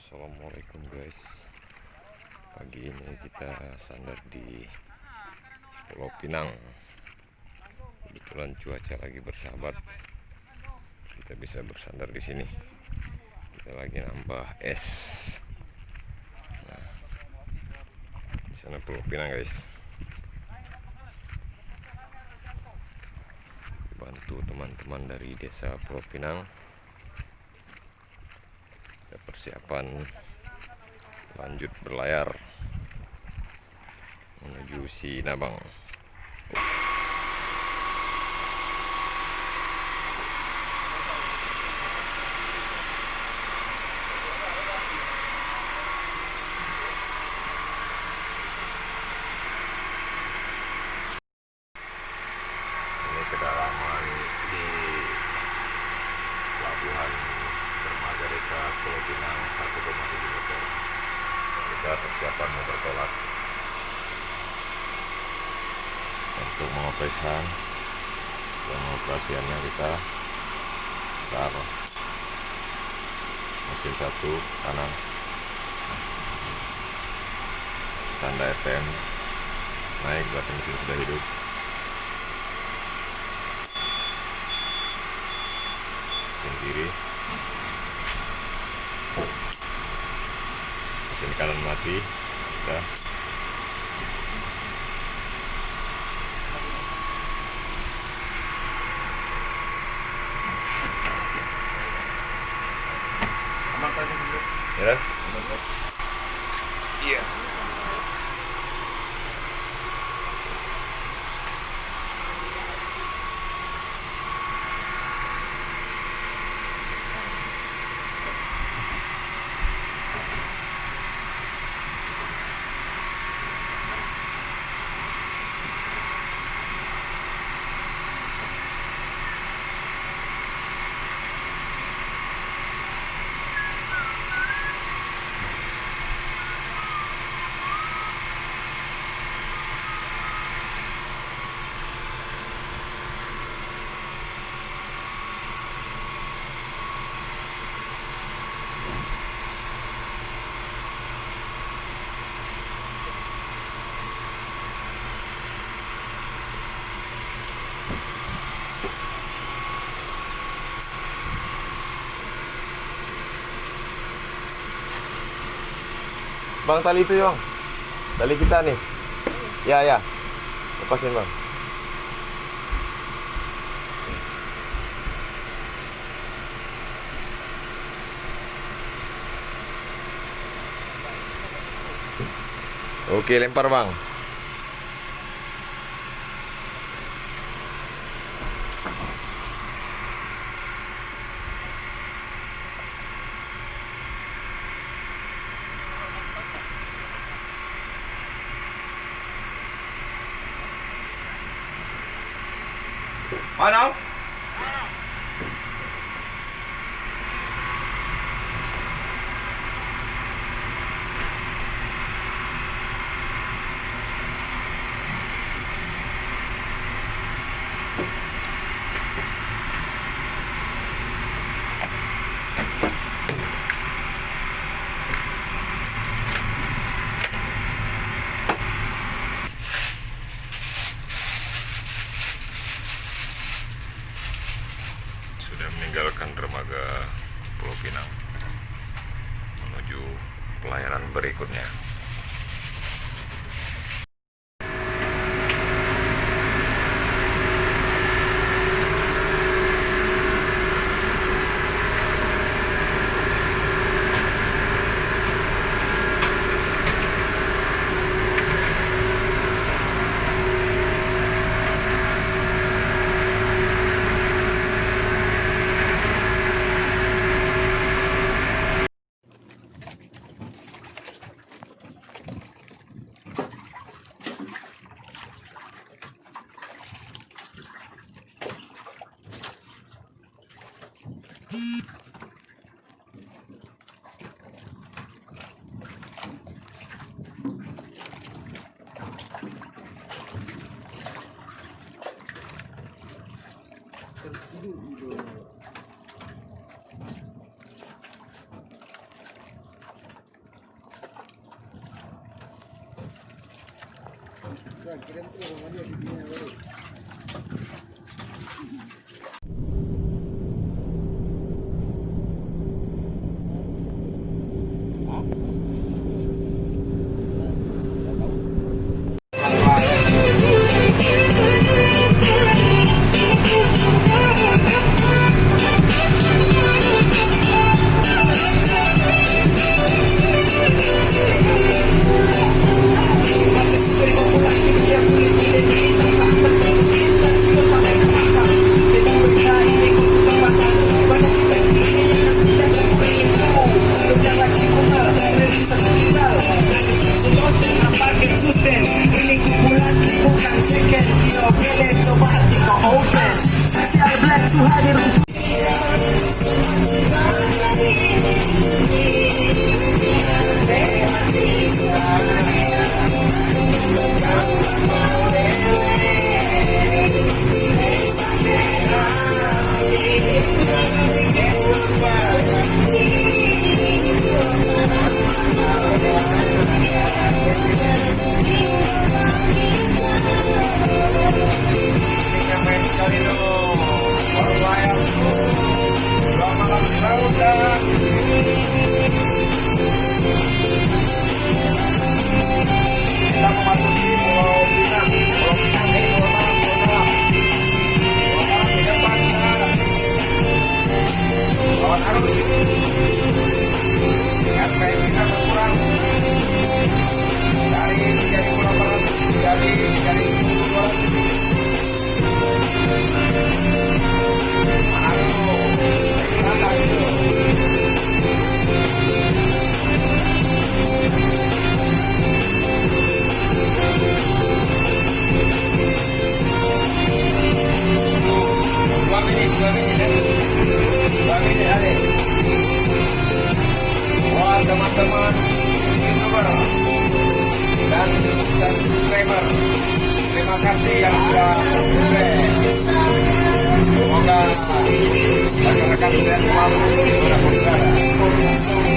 Assalamualaikum guys. Pagi ini kita sandar di Pulau Pinang. Kebetulan cuaca lagi bersahabat, kita bisa bersandar di sini. Kita lagi nambah es. Nah, di sana Pulau Pinang guys. Bantu teman-teman dari desa Pulau Pinang. Kita persiapan lanjut berlayar menuju Sinabang. Ini kedalaman di pelabuhan dermaga desa Pulau Pinang 1,7 meter. Kita persiapan mau bertolak untuk pengoperasiannya. Kita start mesin 1 kanan, tanda FM naik berarti mesin sudah hidup. Mesin kiri, mesin kanan mati. Sudah. Ya. Iya. Bang, tali itu ya bang, tali kita nih. Ya, lepasin bang. Oke, lempar bang. Mana? Sudah meninggalkan dermaga Pulau Pinang menuju pelayaran berikutnya. Buat teman-teman YouTuber dan subscriber, terima kasih yang sudah subscribe. Semoga rekan-rekan sehat selalu, saudara-saudara.